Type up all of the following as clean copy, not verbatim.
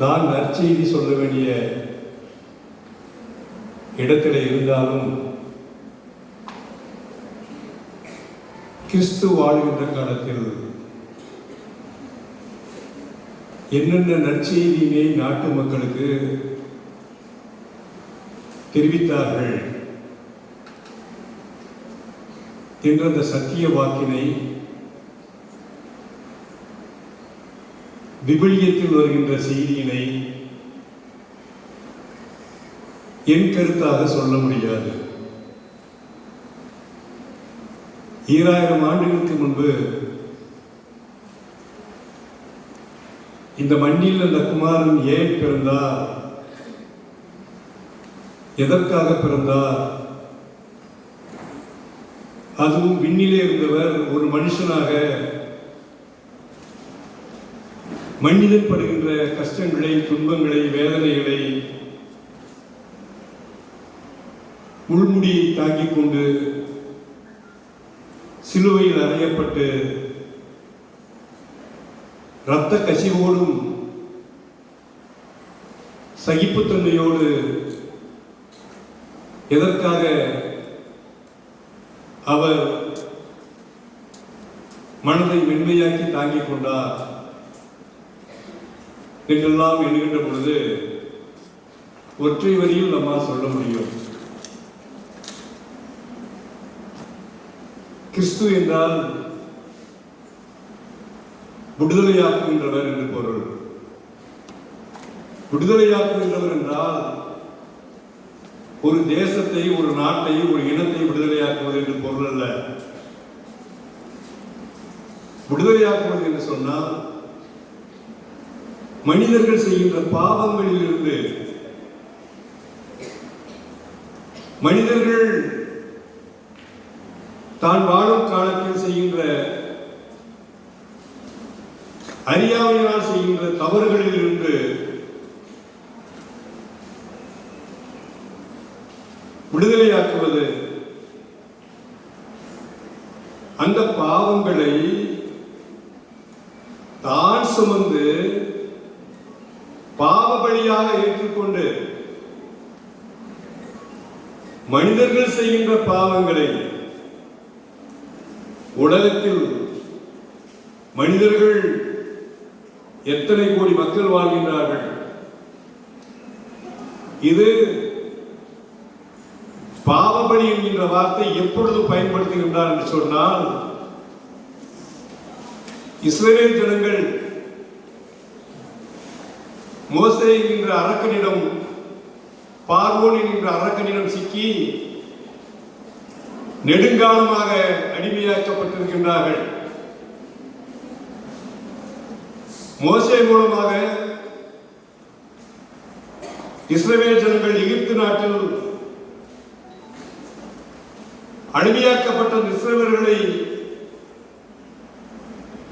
நான் நற்செய்தி சொல்ல வேண்டிய இடத்துல இருந்தாலும் கிறிஸ்து வாழ்கின்ற காலத்தில் என்னென்ன நற்செய்தியினை நாட்டு மக்களுக்கு தெரிவித்தார்கள் என்ற அந்த சத்திய வாக்கினை விவிலியத்தில் வருகின்ற செய்தியினை என் கருத்தாக சொல்ல முடியாது. 2000 ஆண்டுகளுக்கு முன்பு இந்த மண்ணில் அந்த குமாரன் ஏன் பிறந்தார், எதற்காக பிறந்தார், அதுவும் விண்ணிலே இருந்தவர் ஒரு மனுஷனாக மனிதன் படுகின்ற கஷ்டங்களை, துன்பங்களை, வேதனைகளை முள்முடியை தாங்கிக் கொண்டு சிலுவையில் அறையப்பட்டு இரத்த கசிவோடும் சகிப்புத்தன்மையோடு எதற்காக அவர் மனதை மென்மையாக்கி தாங்கிக் கொண்டார் என்றெல்லாம் எண்ணுகின்ற பொழுது ஒற்றை வரியில் நம்மால் சொல்ல முடியும். கிறிஸ்து என்றால் விடுதலையாக்குகின்றவர் என்று பொருள். விடுதலையாக்குகின்றவர் என்றால் ஒரு தேசத்தை, ஒரு நாட்டை, ஒரு இனத்தை விடுதலையாக்குவது என்று பொருள் அல்ல. விடுதலையாக்குவது என்று சொன்னால் மனிதர்கள் செய்கின்ற பாவங்களில் இருந்து, மனிதர்கள் தான் வாழும் காலத்தில் செய்கின்ற அறியாமையினால் செய்கின்ற தவறுகளில் இருந்து விடுதலையாக்குவது. அந்த பாவங்களை தான் சுமந்து பாவ பலியாக ஏற்றுக்கொண்டு மனிதர்கள் செய்கின்ற பாவங்களை, உலகத்தில் மனிதர்கள் எத்தனை கோடி மக்கள் வாழ்கின்றார்கள். இது பாவபலி என்கின்ற வார்த்தை எப்பொழுது பயன்படுத்துகின்றார் என்று சொன்னால், இஸ்ரவேல் ஜனங்கள் மோசே என்கின்ற அரக்கனிடம், பார்வோன் என்கின்ற அரக்கனிடம் சிக்கி நெடுங்காலமாக அடிமையாக்கப்பட்டிருக்கின்றார்கள். மோசே மூலமாக இஸ்ரவேல் ஜனங்கள் எகிப்து நாட்டில் அடிமையாக்கப்பட்ட இஸ்ரவேலர்களை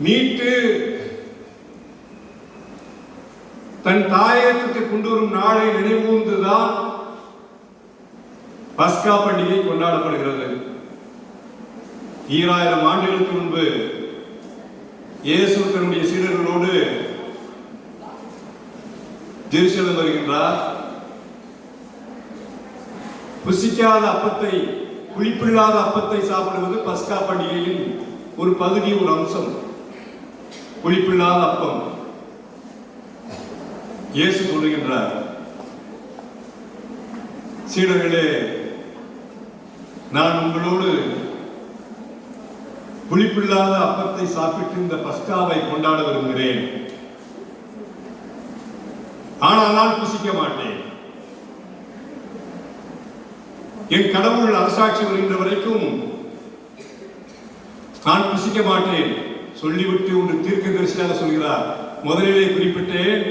மீட்டு தன் தாயகத்திற்கு கொண்டு வரும் நாளை நினைவூர்ந்துதான் பஸ்கா பண்டிகை கொண்டாடப்படுகிறது. 2000 ஆண்டுகளுக்கு முன்பு இயேசு தன்னுடைய சீடர்களோடு ஜெருசலேம் வருகின்றார். புசிக்காத அப்பத்தை, புளிப்பில்லாத அப்பத்தை சாப்பிடுவது பஸ்கா பண்டிகையின் ஒரு பகுதி, ஒரு அம்சம். புளிப்பில்லாத அப்பம். இயேசு சொல்லுகின்றார், சீடர்களே, நான் உங்களோடு புளிப்பில்லாத அப்பத்தை சாப்பிட்டு இந்த பஸ்காவை கொண்டாட விரும்புகிறேன். ஆனால் நான் புசிக்க மாட்டேன். என் கடவுள் அரசாட்சி வருகின்ற வரைக்கும் நான் புசிக்க மாட்டேன் சொல்லிவிட்டு ஒரு தீர்க்கதரிசியாக சொல்கிறார். முதலிலே குறிப்பிட்டேன்,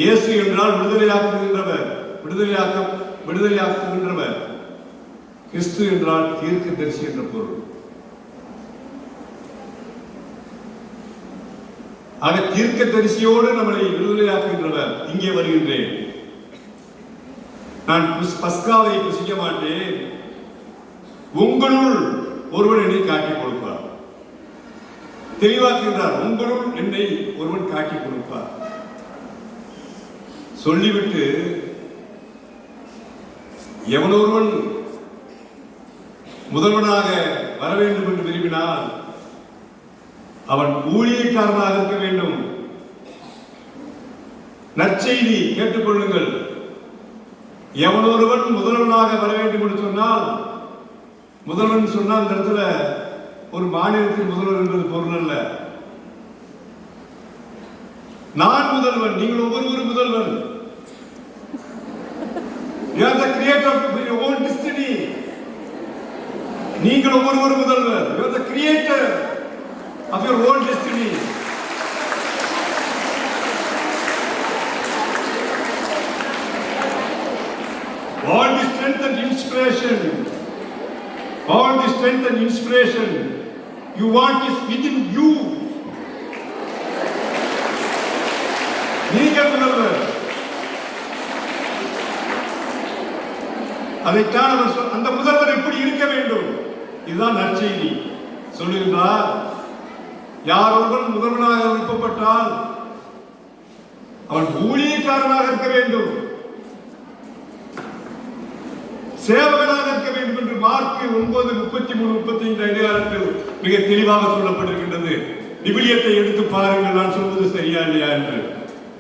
இயேசு என்றால் விடுதலையாக்குகின்றவர், விடுதலையாக்குகின்றவர். கிறிஸ்து என்றால் தீர்க்கதரிசி என்ற பொருள். ஆக தீர்க்கதரிசியோடு நம்மளை விடுதலையாக்குகின்றவர். இங்கே வருகின்றேன், நான் பஸ்காவை புசிக்க மாட்டேன், உங்களுள் ஒருவன் என்னை காட்டிக் கொடுப்பார். தெளிவாக்குகின்றார், உங்களுள் என்னை ஒருவன் காட்டிக் கொடுப்பார். சொல்லிவிட்டு எவனொருவன் முதல்வனாக வர வேண்டும் என்று விரும்பினால் அவன் ஊழியக்காரனாக இருக்க வேண்டும். நற்செய்தி கேட்டுக்கொள்ளுங்கள். எவனொருவன் முதல்வனாக வர வேண்டும் என்று சொன்னால், முதல்வன் சொன்னால் இந்த இடத்துல ஒரு மாநிலத்தின் முதல்வர் என்பது பொருள் அல்ல. நான் முதல்வன், நீங்கள் ஒவ்வொருவரும் முதல்வன். You are the creator of your own destiny. நீங்கள் ஒவ்வொருவரும் முதல்வர். You are the creator of your own destiny. All the strength and inspiration, all the strength and inspiration you want is within you. நீங்கள் முதல்வர். அதைத்தான் அவர் அந்த முதல்வர் எப்படி இருக்க வேண்டும், இதுதான் நற்செய்தி சொல்லுகின்றார். யார் ஒருவன் முதல்வனாக விருப்பப்பட்டால் அவன் ஊழியக்காரனாக இருக்க வேண்டும், சேவகனாக இருக்க வேண்டும் என்று மார்க் 9:33-35 அதிகாரத்தில் மிக தெளிவாக சொல்லப்பட்டிருக்கின்றது. விவிலியத்தை எடுத்து பாருங்கள், நான் சொல்வது சரியா இல்லையா என்று.